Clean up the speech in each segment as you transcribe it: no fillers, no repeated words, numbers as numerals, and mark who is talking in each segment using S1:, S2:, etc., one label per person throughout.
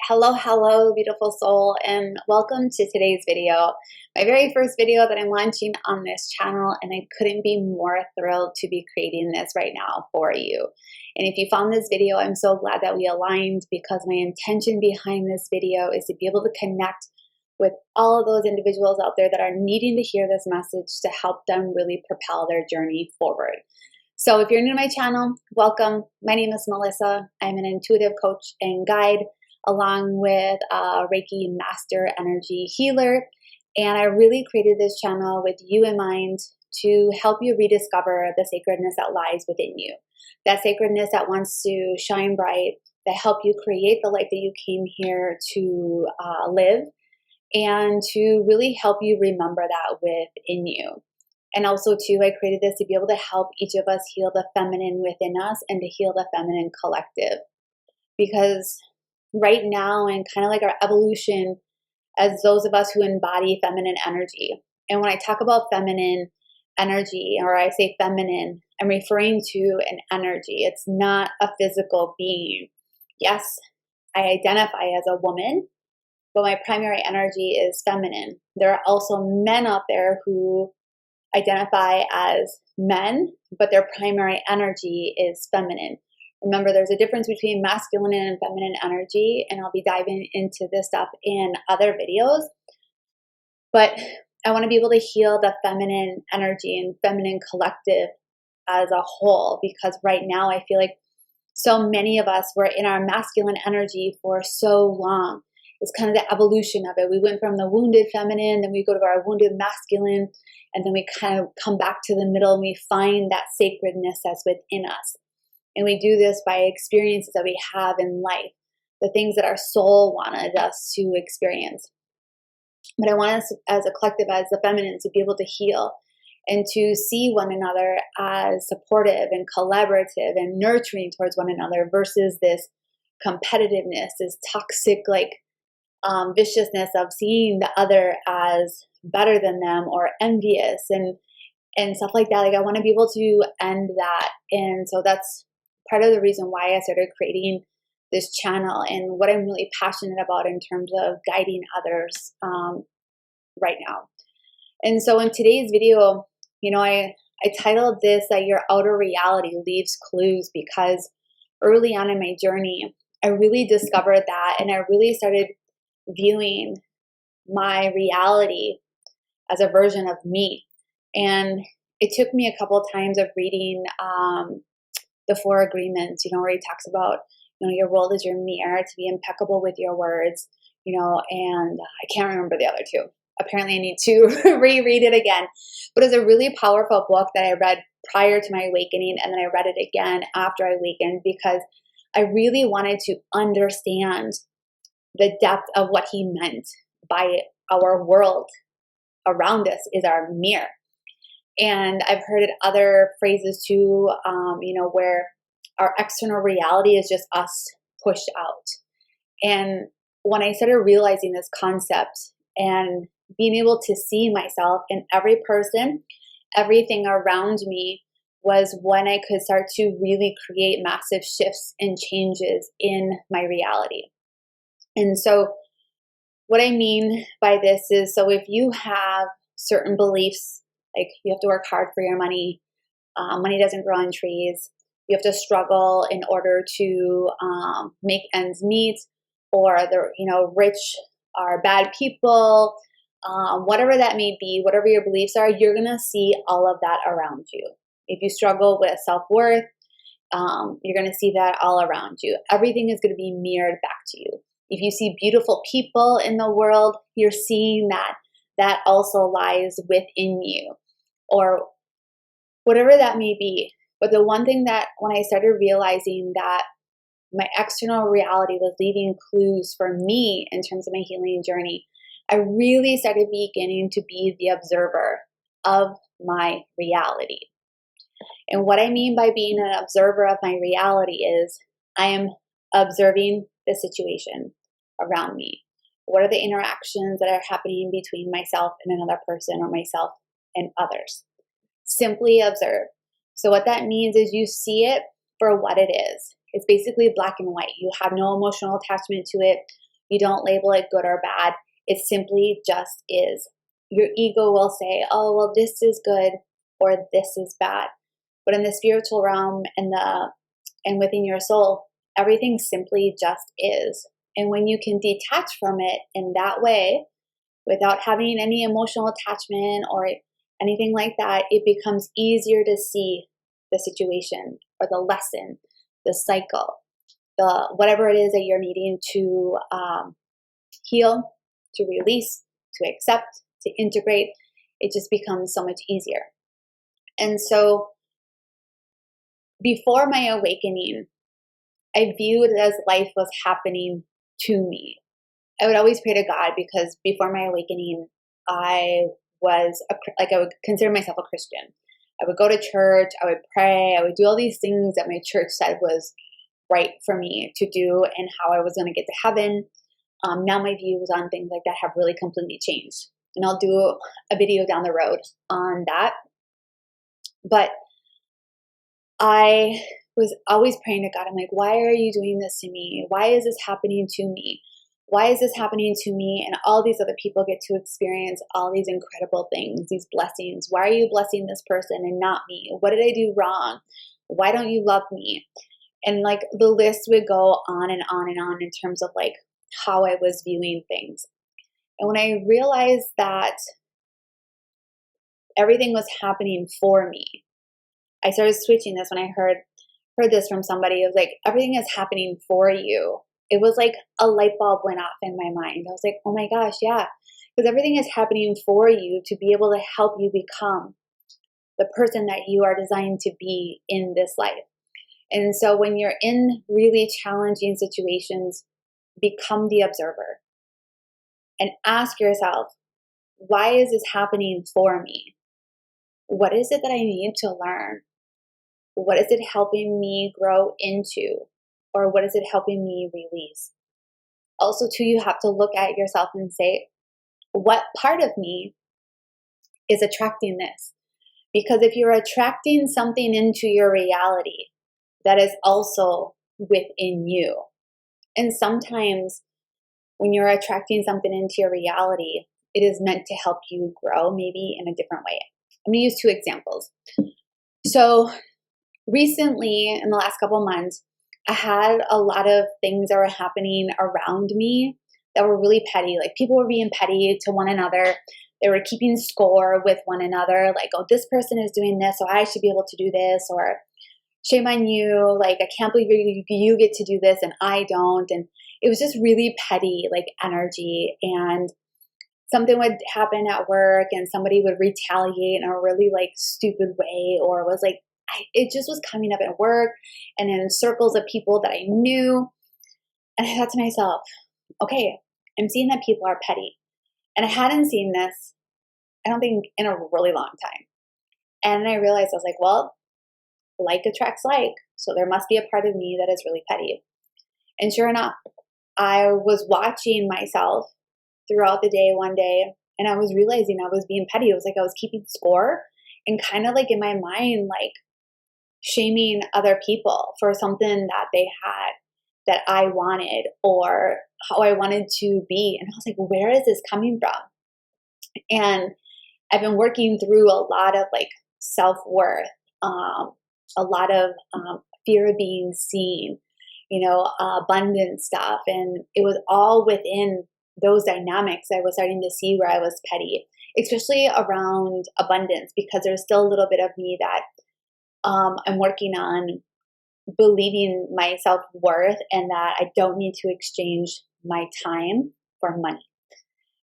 S1: Hello, beautiful soul, and welcome to today's video. My very first video that I'm launching on this channel, and I couldn't be more thrilled to be creating this right now for you. And if you found this video, I'm so glad that we aligned, because my intention behind this video is to be able to connect with all of those individuals out there that are needing to hear this message to help them really propel their journey forward. So if you're new to my channel, welcome. My name is Melissa. I'm an intuitive coach and guide, along with a Reiki master energy healer. And I really created this channel with you in mind to help you rediscover the sacredness that lies within you. That sacredness that wants to shine bright, that help you create the life that you came here to live, and to really help you remember that within you. And also too, I created this to be able to help each of us heal the feminine within us and to heal the feminine collective. Because right now, and kind of like our evolution as those of us who embody feminine energy. And when I talk about feminine energy, or I say feminine, I'm referring to an energy. It's not a physical being. Yes, I identify as a woman, but my primary energy is feminine. There are also men out there who identify as men, but their primary energy is feminine. Remember, there's a difference between masculine and feminine energy, and I'll be diving into this stuff in other videos. But I want to be able to heal the feminine energy and feminine collective as a whole, because right now I feel like so many of us were in our masculine energy for so long. It's kind of the evolution of it. We went from the wounded feminine, then we go to our wounded masculine, and then we kind of come back to the middle and we find that sacredness that's within us. And we do this by experiences that we have in life, the things that our soul wanted us to experience. But I want us as a collective, as the feminine, to be able to heal and to see one another as supportive and collaborative and nurturing towards one another, versus this competitiveness, this toxic viciousness of seeing the other as better than them or envious and stuff like that. Like, I want to be able to end that. And so that's part of the reason why I started creating this channel and what I'm really passionate about in terms of guiding others right now. And so in today's video, I titled this that your outer reality leaves clues, because early on in my journey, I really discovered that, and I really started viewing my reality as a version of me. And it took me a couple of times of reading the 4 agreements, where he talks about, your world is your mirror, to be impeccable with your words, and I can't remember the other 2. Apparently I need to reread it again. But it's a really powerful book that I read prior to my awakening, and then I read it again after I awakened, because I really wanted to understand the depth of what he meant by our world around us is our mirror. And I've heard it other phrases too, where our external reality is just us pushed out. And when I started realizing this concept and being able to see myself in every person, everything around me, was when I could start to really create massive shifts and changes in my reality. And so what I mean by this is, so if you have certain beliefs, like you have to work hard for your money, money doesn't grow on trees, you have to struggle in order to make ends meet, or the rich are bad people, whatever that may be, whatever your beliefs are, you're going to see all of that around you. If you struggle with self-worth, you're going to see that all around you. Everything is going to be mirrored back to you. If you see beautiful people in the world, you're seeing that also lies within you, or whatever that may be. But the one thing that when I started realizing that my external reality was leaving clues for me in terms of my healing journey, I really started beginning to be the observer of my reality. And what I mean by being an observer of my reality is I am observing the situation around me. What are the interactions that are happening between myself and another person, or myself and others? Simply observe. So what that means is you see it for what it is. It's basically black and white. You have no emotional attachment to it. You don't label it good or bad. It simply just is. Your ego will say, oh, well, this is good or this is bad. But in the spiritual realm and within your soul, everything simply just is. And when you can detach from it in that way, without having any emotional attachment or anything like that, it becomes easier to see the situation or the lesson, the cycle, the whatever it is that you're needing to heal, to release, to accept, to integrate. It just becomes so much easier. And so before my awakening, I viewed it as life was happening to me. I would always pray to God because before my awakening, I would consider myself a Christian. I would go to church, I would pray, I would do all these things that my church said was right for me to do and how I was going to get to heaven. Now my views on things like that have really completely changed. And I'll do a video down the road on that. But I was always praying to God. I'm like, why are you doing this to me? Why is this happening to me? Why is this happening to me? And all these other people get to experience all these incredible things, these blessings. Why are you blessing this person and not me? What did I do wrong? Why don't you love me? And like the list would go on and on and on in terms of like how I was viewing things. And when I realized that everything was happening for me, I started switching this when I heard this from somebody. It was like, everything is happening for you. It was like a light bulb went off in my mind. I was like, oh my gosh, yeah. Because everything is happening for you to be able to help you become the person that you are designed to be in this life. And so when you're in really challenging situations, become the observer and ask yourself, why is this happening for me? What is it that I need to learn? What is it helping me grow into? Or what is it helping me release? Also, too, you have to look at yourself and say, what part of me is attracting this? Because if you're attracting something into your reality, that is also within you. And sometimes when you're attracting something into your reality, it is meant to help you grow maybe in a different way. I'm going to use two examples. So recently, in the last couple of months, I had a lot of things that were happening around me that were really petty. Like people were being petty to one another. They were keeping score with one another. Like, oh, this person is doing this, so I should be able to do this. Or shame on you. Like, I can't believe you get to do this and I don't. And it was just really petty, like energy. And something would happen at work and somebody would retaliate in a really like stupid way, or was like, it just was coming up at work and in circles of people that I knew. And I thought to myself, okay, I'm seeing that people are petty. And I hadn't seen this, I don't think, in a really long time. And I realized, I was like, well, like attracts like. So there must be a part of me that is really petty. And sure enough, I was watching myself throughout the day one day, and I was realizing I was being petty. It was like I was keeping score and kind of like in my mind, like shaming other people for something that they had that I wanted or how I wanted to be. And I was like, where is this coming from? And I've been working through a lot of like self-worth, a lot of fear of being seen, abundance stuff. And it was all within those dynamics I was starting to see where I was petty, especially around abundance, because there's still a little bit of me that I'm working on believing my self-worth and that I don't need to exchange my time for money.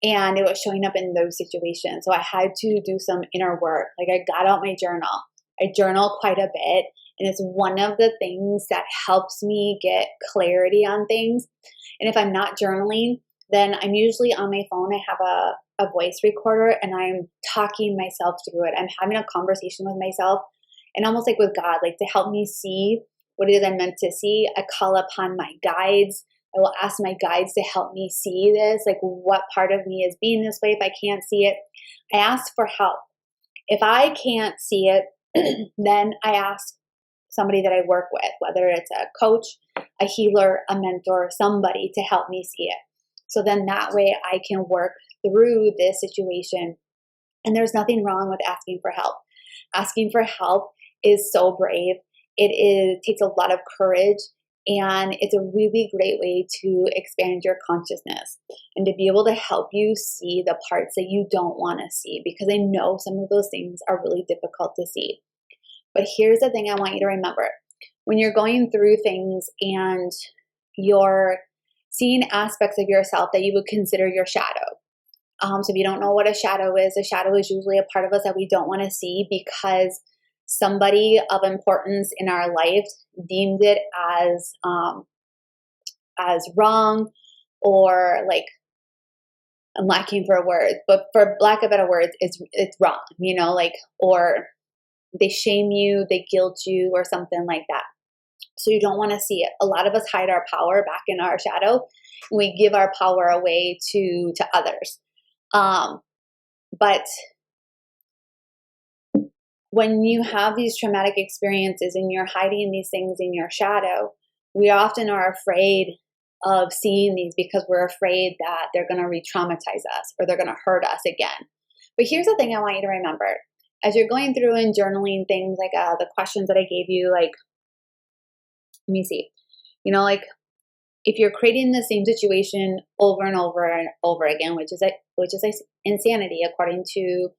S1: And it was showing up in those situations. So I had to do some inner work. Like I got out my journal. I journal quite a bit. And it's one of the things that helps me get clarity on things. And if I'm not journaling, then I'm usually on my phone. I have a voice recorder and I'm talking myself through it. I'm having a conversation with myself and almost like with God, like to help me see what it is I'm meant to see. I call upon my guides. I will ask my guides to help me see this, like what part of me is being this way if I can't see it. I ask for help. If I can't see it, then I ask somebody that I work with, whether it's a coach, a healer, a mentor, somebody to help me see it. So then that way I can work through this situation. And there's nothing wrong with asking for help. Asking for help is so brave. Takes a lot of courage, and it's a really great way to expand your consciousness and to be able to help you see the parts that you don't want to see, because I know some of those things are really difficult to see. But here's the thing I want you to remember. When you're going through things and you're seeing aspects of yourself that you would consider your shadow. So if you don't know what a shadow is usually a part of us that we don't want to see because somebody of importance in our life deemed it as wrong, or like, I'm lacking for words, but for lack of better words, it's wrong, or they shame you, they guilt you, or something like that. So you don't want to see it. A lot of us hide our power back in our shadow. And we give our power away to others. But when you have these traumatic experiences and you're hiding these things in your shadow, we often are afraid of seeing these because we're afraid that they're going to re-traumatize us or they're going to hurt us again. But here's the thing I want you to remember. As you're going through and journaling things like the questions that I gave you, like, let me see, if you're creating the same situation over and over and over again, which is insanity according to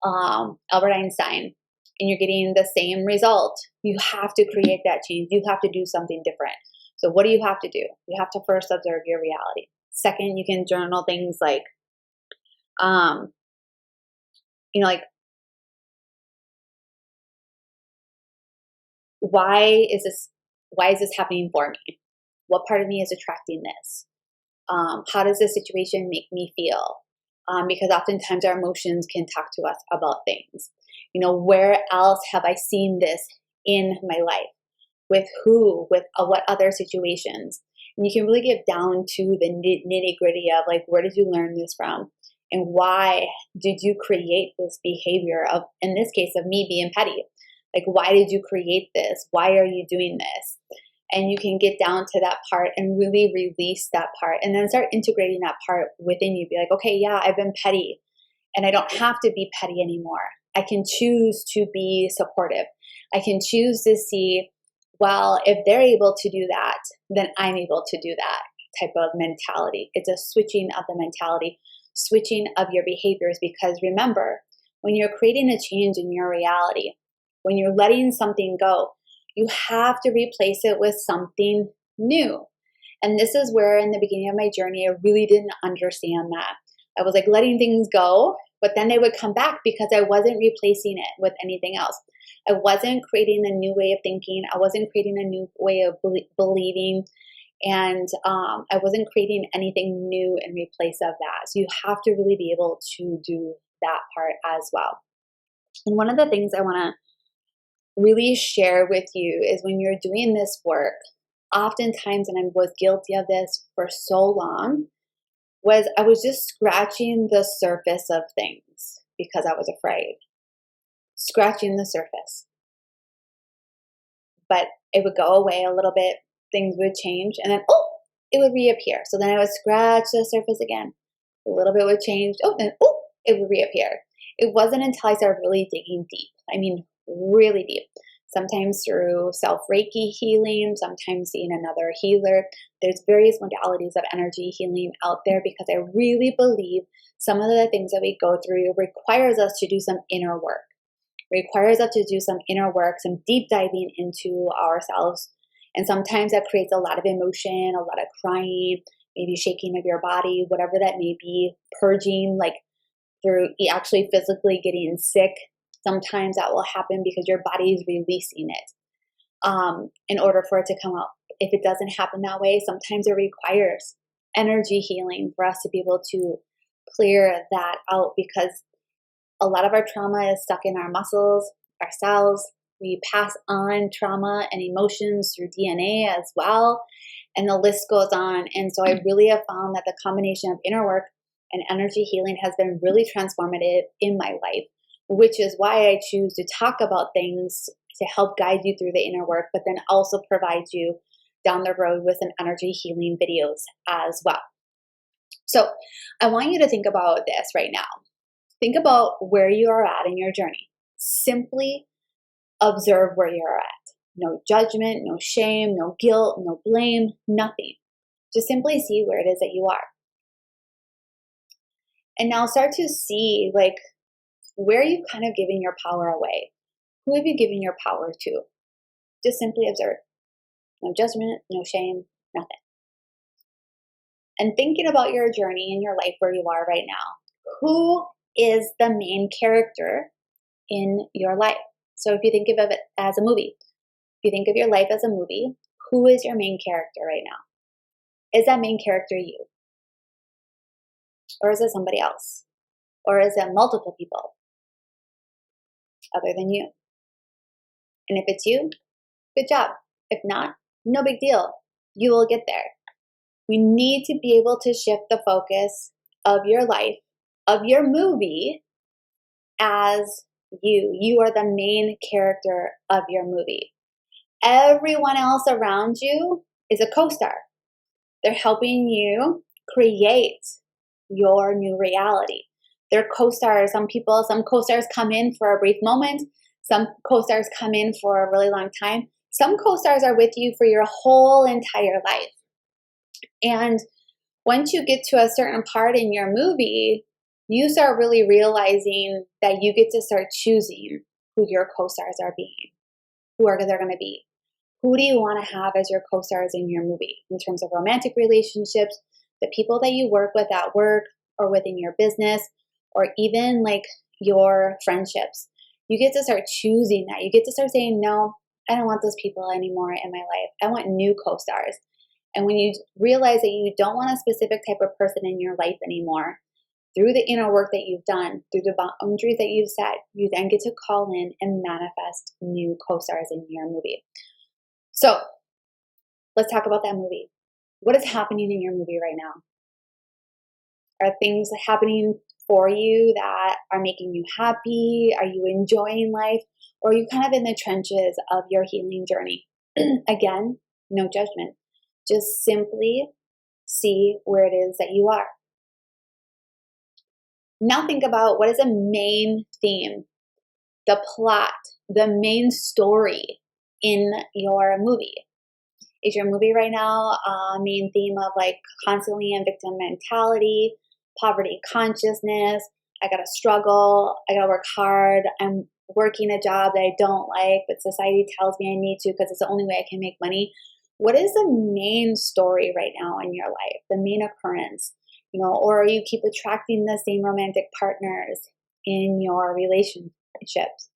S1: Albert Einstein, and you're getting the same result, you have to create that change. You have to do something different. So what do you have to do? You have to first observe your reality. Second, you can journal things like, why is this happening for me? What part of me is attracting this? How does this situation make me feel? Because oftentimes our emotions can talk to us about things. Where else have I seen this in my life? With who? With what other situations? And you can really get down to the nitty gritty of like, where did you learn this from? And why did you create this behavior of, in this case, of me being petty? Like, why did you create this? Why are you doing this? And you can get down to that part and really release that part and then start integrating that part within you. Be like, okay, yeah, I've been petty and I don't have to be petty anymore. I can choose to be supportive. I can choose to see, well, if they're able to do that, then I'm able to do that type of mentality. It's a switching of the mentality, switching of your behaviors, because remember, when you're creating a change in your reality, when you're letting something go, you have to replace it with something new. And this is where in the beginning of my journey, I really didn't understand that. I was like letting things go, but then they would come back because I wasn't replacing it with anything else. I wasn't creating a new way of thinking. I wasn't creating a new way of believing. And I wasn't creating anything new in replace of that. So you have to really be able to do that part as well. And one of the things I want to really share with you is when you're doing this work, oftentimes, and I was guilty of this for so long, was I was just scratching the surface of things because I was afraid. Scratching the surface. But it would go away a little bit, things would change, and then, it would reappear. So then I would scratch the surface again. A little bit would change, it would reappear. It wasn't until I started really digging deep. I mean, really deep. Sometimes through self-Reiki healing, sometimes seeing another healer. There's various modalities of energy healing out there because I really believe some of the things that we go through requires us to do some inner work. Requires us to do some inner work, some deep diving into ourselves. And sometimes that creates a lot of emotion, a lot of crying, maybe shaking of your body, whatever that may be, purging, like through actually physically getting sick. Sometimes that will happen because your body is releasing it in order for it to come out. If it doesn't happen that way, sometimes it requires energy healing for us to be able to clear that out, because a lot of our trauma is stuck in our muscles, our cells. We pass on trauma and emotions through DNA as well, and the list goes on. And so I really have found that the combination of inner work and energy healing has been really transformative in my life, which is why I choose to talk about things to help guide you through the inner work, but then also provide you down the road with some energy healing videos as well. So I want you to think about this right now. Think about where you are at in your journey. Simply observe where you're at. No judgment, no shame, no guilt, no blame, nothing. Just simply see where it is that you are. And now start to see, like, where are you kind of giving your power away? Who have you given your power to? Just simply observe. No judgment, no shame, nothing. And thinking about your journey in your life where you are right now, who is the main character in your life? So if you think of it as a movie, if you think of your life as a movie, who is your main character right now? Is that main character you? Or is it somebody else? Or is it multiple people other than you? And if it's you, good job. If not, no big deal. You will get there. We need to be able to shift the focus of your life, of your movie, as you. You are the main character of your movie. Everyone else around you is a co-star. They're helping you create your new reality. They're co-stars. Some co-stars come in for a brief moment. Some co-stars come in for a really long time. Some co-stars are with you for your whole entire life. And once you get to a certain part in your movie, you start really realizing that you get to start choosing who your co-stars are being, who are they going to be. Who do you want to have as your co-stars in your movie in terms of romantic relationships, the people that you work with at work or within your business, or even like your friendships? You get to start choosing that. You get to start saying, no, I don't want those people anymore in my life. I want new co-stars. And when you realize that you don't want a specific type of person in your life anymore, through the inner work that you've done, through the boundaries that you've set, you then get to call in and manifest new co-stars in your movie. So let's talk about that movie. What is happening in your movie right now? Are things happening for you that are making you happy? Are you enjoying life? Or are you kind of in the trenches of your healing journey? Again, no judgment. Just simply see where it is that you are. Now think about what is the main theme, the plot, the main story in your movie. Is your movie right now a main theme of like constantly in victim mentality, poverty consciousness? I gotta struggle, I gotta work hard, I'm working a job that I don't like, but society tells me I need to because it's the only way I can make money. What is the main story right now in your life, the main occurrence? Or you keep attracting the same romantic partners in your relationships.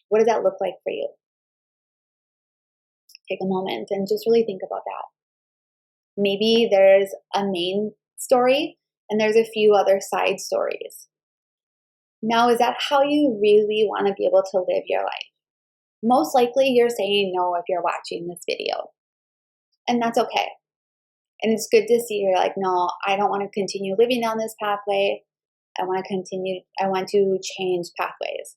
S1: What does that look like for you? Take a moment and just really think about that. Maybe there's a main story and there's a few other side stories. Now, is that how you really want to be able to live your life? Most likely you're saying no if you're watching this video. And that's okay. And it's good to see you're like, no, I don't want to continue living down this pathway. I want to change pathways.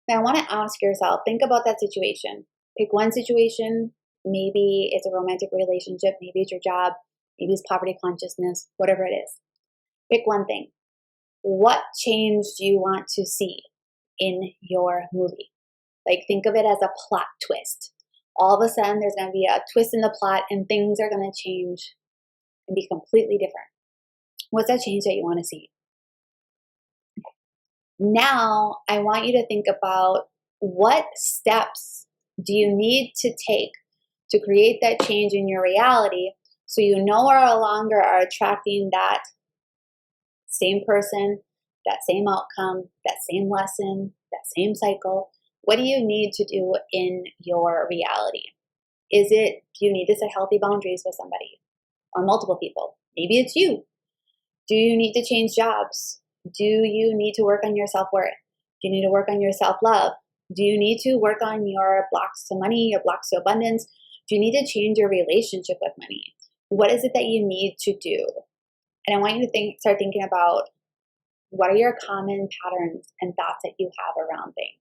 S1: Now I want to ask yourself, think about that situation. Pick one situation. Maybe it's a romantic relationship. Maybe it's your job. Maybe it's poverty consciousness, whatever it is. Pick one thing. What change do you want to see in your movie? Like, think of it as a plot twist. All of a sudden, there's going to be a twist in the plot and things are going to change and be completely different. What's that change that you want to see? Now, I want you to think about what steps do you need to take to create that change in your reality so you no longer are attracting that same person, that same outcome, that same lesson, that same cycle. What do you need to do in your reality? Do you need to set healthy boundaries with somebody or multiple people? Maybe it's you. Do you need to change jobs? Do you need to work on your self-worth? Do you need to work on your self-love? Do you need to work on your blocks to money, your blocks to abundance? Do you need to change your relationship with money? What is it that you need to do? And I want you to start thinking about what are your common patterns and thoughts that you have around things.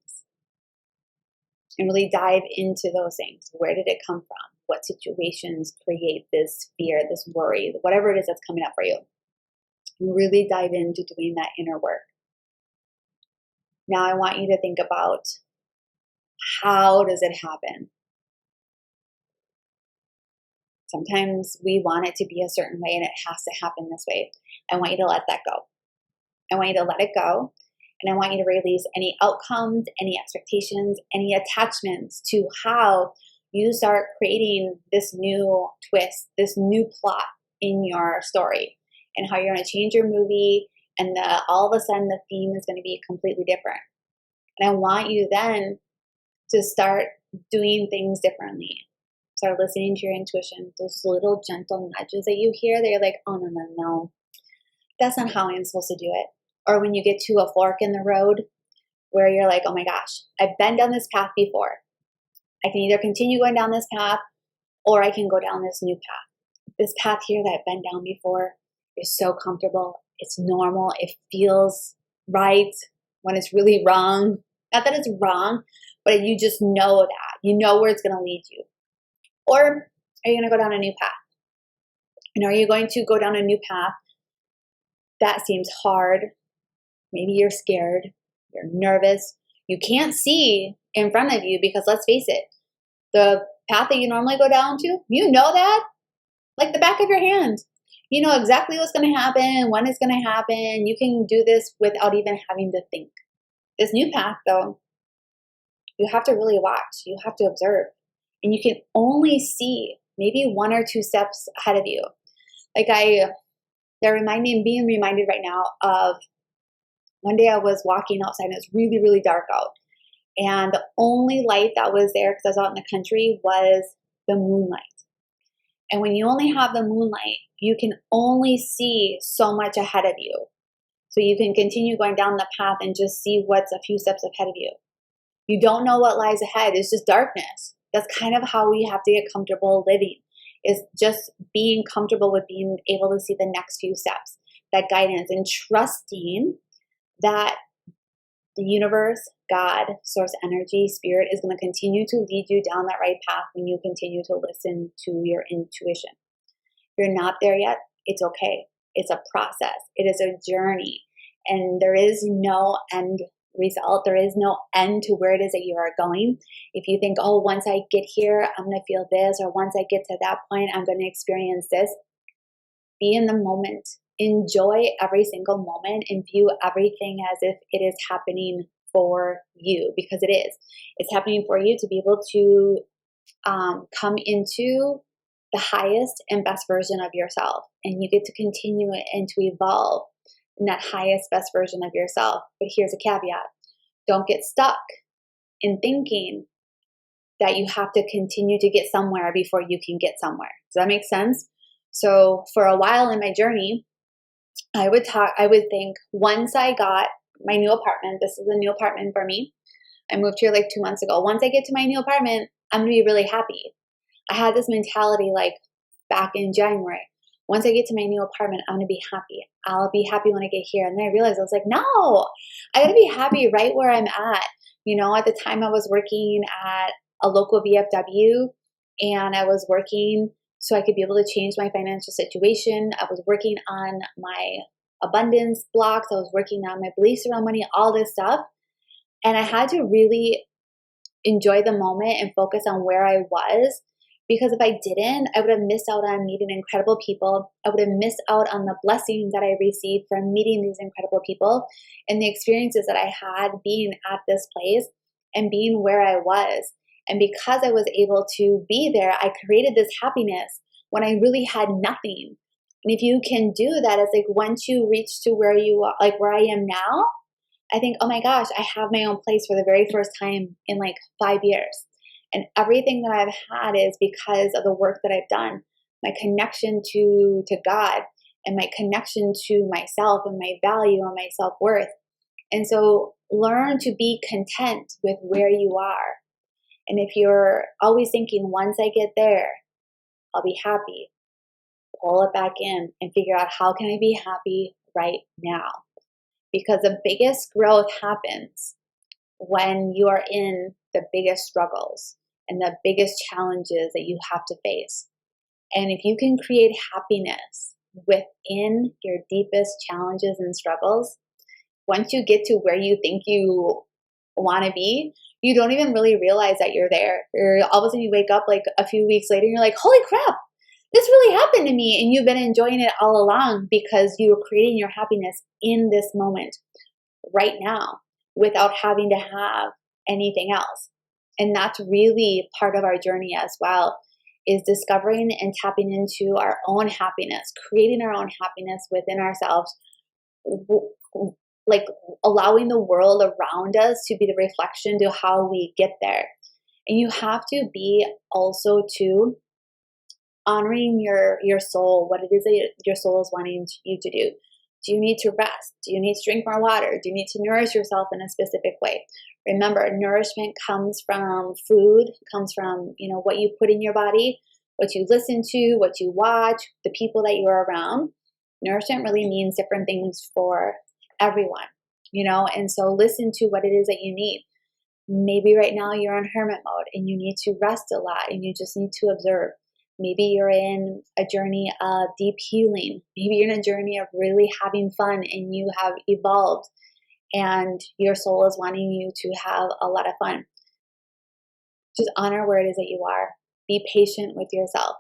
S1: And really dive into those things. Where did it come from? what situations create this fear, this worry, whatever it is that's coming up for you. Really dive into doing that inner work. Now I want you to think about, how does it happen? Sometimes we want it to be a certain way and it has to happen this way. I want you to let that go. I want you to let it go. And I want you to release any outcomes, any expectations, any attachments to how you start creating this new twist, this new plot in your story, and how you're going to change your movie, and all of a sudden the theme is going to be completely different. And I want you then to start doing things differently. Start listening to your intuition, those little gentle nudges that you hear that you're like, oh, no, that's not how I'm supposed to do it. Or when you get to a fork in the road where you're like, oh my gosh, I've been down this path before. I can either continue going down this path or I can go down this new path. This path here that I've been down before is so comfortable. It's normal. It feels right when it's really wrong. Not that it's wrong, but you just know that. You know where it's going to lead you. Or are you going to go down a new path? And are you going to go down a new path that seems hard? Maybe you're scared, you're nervous, you can't see in front of you because let's face it, the path that you normally go down to, you know that like the back of your hand. You know exactly what's going to happen, when it's going to happen. You can do this without even having to think. This new path, though, you have to really watch. You have to observe. And you can only see maybe 1 or 2 steps ahead of you. They're being reminded right now of one day I was walking outside and it was really, really dark out. And the only light that was there, because I was out in the country, was the moonlight. And when you only have the moonlight, you can only see so much ahead of you. So you can continue going down the path and just see what's a few steps ahead of you. You don't know what lies ahead. It's just darkness. That's kind of how we have to get comfortable living, is just being comfortable with being able to see the next few steps, that guidance, and trusting that the universe, God, source energy, spirit is going to continue to lead you down that right path when you continue to listen to your intuition. If you're not there yet, it's okay. It's a process. It is a journey. And there is no end result. There is no end to where it is that you are going. If you think, oh, once I get here, I'm going to feel this, or once I get to that point, I'm going to experience this. Be in the moment. Enjoy every single moment and view everything as if it is happening for you, because it is. It's happening for you to be able to come into the highest and best version of yourself. And you get to continue it and to evolve in that highest, best version of yourself. But here's a caveat. Don't get stuck in thinking that you have to continue to get somewhere before you can get somewhere. Does that make sense? So for a while in my journey, I would think, once I got my new apartment, this is a new apartment for me. I moved here like 2 months ago. Once I get to my new apartment, I'm going to be really happy. I had this mentality like back in January. Once I get to my new apartment, I'm going to be happy. I'll be happy when I get here. And then I realized, I was like, no, I got to be happy right where I'm at. You know, at the time I was working at a local VFW, and I was working so I could be able to change my financial situation. I was working on my abundance blocks. I was working on my beliefs around money, all this stuff. And I had to really enjoy the moment and focus on where I was, because if I didn't, I would have missed out on meeting incredible people. I would have missed out on the blessings that I received from meeting these incredible people and the experiences that I had being at this place and being where I was. And because I was able to be there, I created this happiness when I really had nothing. And if you can do that, it's like once you reach to where you are, like where I am now, I think, oh my gosh, I have my own place for the very first time in like 5 years. And everything that I've had is because of the work that I've done, my connection to God, and my connection to myself and my value and my self-worth. And so learn to be content with where you are. And if you're always thinking, once I get there, I'll be happy, pull it back in and figure out, how can I be happy right now? Because the biggest growth happens when you are in the biggest struggles. and the biggest challenges that you have to face. And if you can create happiness within your deepest challenges and struggles, once you get to where you think you want to be, you don't even really realize that you're there. All of a sudden you wake up like a few weeks later and you're like, holy crap, this really happened to me. And you've been enjoying it all along because you were creating your happiness in this moment right now without having to have anything else. And that's really part of our journey as well, is discovering and tapping into our own happiness, creating our own happiness within ourselves, like allowing the world around us to be the reflection to how we get there. And you have to be also too honoring your soul, what it is that your soul is wanting you to do. Do you need to rest? Do you need to drink more water? Do you need to nourish yourself in a specific way? Remember, nourishment comes from food, comes from, what you put in your body, what you listen to, what you watch, the people that you're around. Nourishment really means different things for everyone, and so listen to what it is that you need. Maybe right now you're in hermit mode and you need to rest a lot and you just need to observe. Maybe you're in a journey of deep healing. Maybe you're in a journey of really having fun and you have evolved and your soul is wanting you to have a lot of fun. Just honor where it is that you are. Be patient with yourself.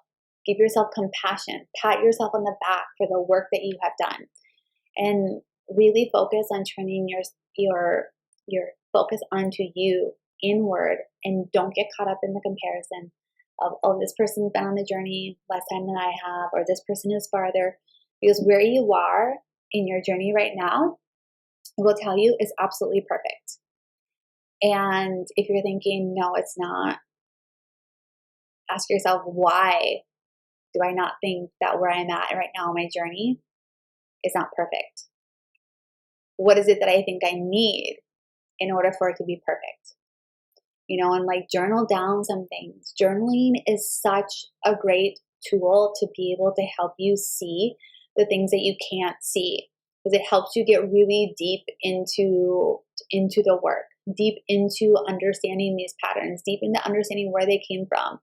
S1: Give yourself compassion. Pat yourself on the back for the work that you have done. And really focus on turning your focus onto you inward, and don't get caught up in the comparison of, oh, this person's been on the journey less time than I have, or this person is farther. Because where you are in your journey right now, I will tell you, is absolutely perfect. And if you're thinking, no, it's not, ask yourself, why do I not think that where I'm at right now in my journey is not perfect? What is it that I think I need in order for it to be perfect? And journal down some things. Journaling is such a great tool to be able to help you see the things that you can't see, because it helps you get really deep into the work, deep into understanding these patterns, deep into understanding where they came from,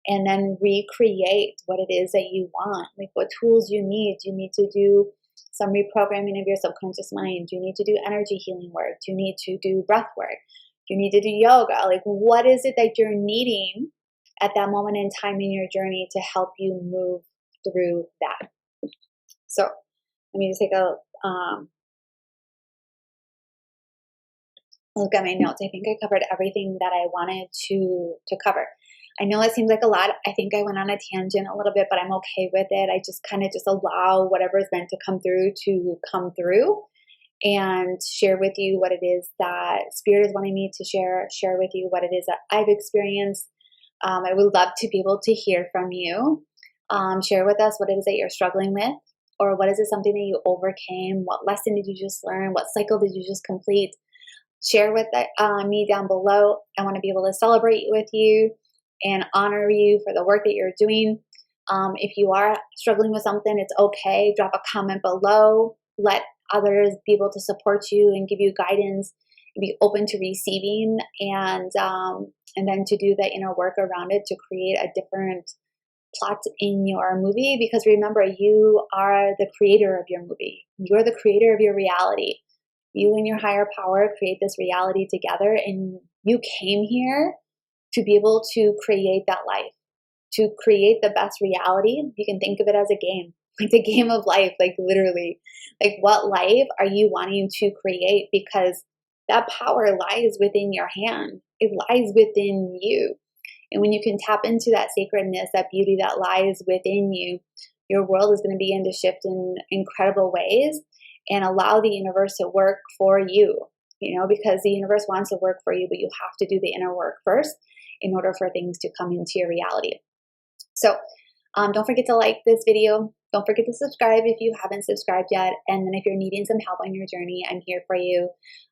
S1: and then recreate what it is that you want. Like what tools you need. Do you need to do some reprogramming of your subconscious mind? Do you need to do energy healing work? Do you need to do breath work? Do you need to do yoga? Like what is it that you're needing at that moment in time in your journey to help you move through that? So let me just take a look at my notes. I think I covered everything that I wanted to cover. I know it seems like a lot. I think I went on a tangent a little bit, but I'm okay with it. I just kind of allow whatever is meant to come through and share with you what it is that Spirit is wanting me to share with you what it is that I've experienced. I would love to be able to hear from you. Share with us what it is that you're struggling with, or what is it something that you overcame? What lesson did you just learn? What cycle did you just complete? Share with me down below. I want to be able to celebrate with you and honor you for the work that you're doing. If you are struggling with something, it's okay. Drop a comment below. Let others be able to support you and give you guidance, and be open to receiving, and then to do the inner work around it to create a different plot in your movie. Because remember, you are the creator of your movie. You're the creator of your reality. You and your higher power create this reality together, and you came here to be able to create that life, to create the best reality. You can think of it as a game, like the game of life, like literally. Like what life are you wanting to create? Because that power lies within your hand. It lies within you. And when you can tap into that sacredness, that beauty that lies within you, your world is going to begin to shift in incredible ways, and allow the universe to work for you, because the universe wants to work for you, but you have to do the inner work first in order for things to come into your reality. So don't forget to like this video. Don't forget to subscribe if you haven't subscribed yet. And then if you're needing some help on your journey, I'm here for you.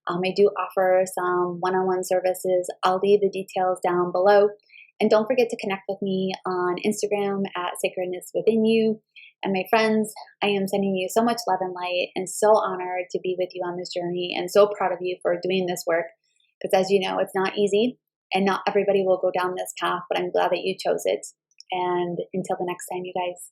S1: I do offer some one-on-one services. I'll leave the details down below. And don't forget to connect with me on Instagram at Sacredness Within You. And my friends, I am sending you so much love and light, and so honored to be with you on this journey, and so proud of you for doing this work. Because as you know, it's not easy. And not everybody will go down this path, but I'm glad that you chose it. And until the next time, you guys.